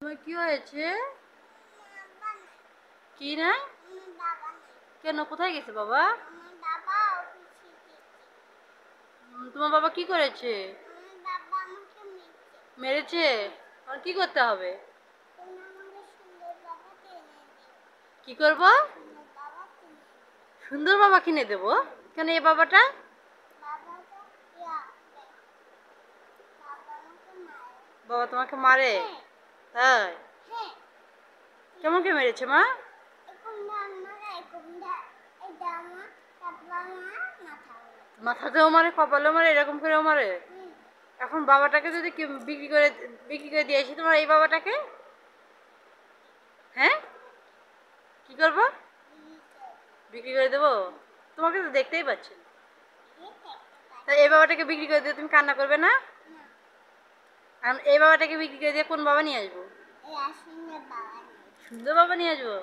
তোমার কি হয়েছে? কি না? কেন, কোথায় গেছে বাবা? তোমার বাবা কি করেছে? মেরেছে? আর কি করতে হবে? কি করব? সুন্দর বাবা কিনে দেব? কেন এই বাবাটা? বাবা তোমাকে মারে? তাই? কেমন কে মেরেছে মা? মাথাতেও মারে, কপালেও মারে, এরকম করেও মারে? এখন বাবাটাকে যদি বিক্রি করে দিয়ে আসি, তোমার এই বাবাটাকে? হ্যাঁ, কি করবো? বিক্রি করে দেবো? তোমাকে তো দেখতেই পাচ্ছি না। তা এই বাবাটাকে বিক্রি করে দিয়ে তুমি কান্না করবে না? এখন এই বাবাটাকে বিক্রি করে দিয়ে কোন বাবা নিয়ে আসবো? সুন্দর বাবা নিয়ে আসবো।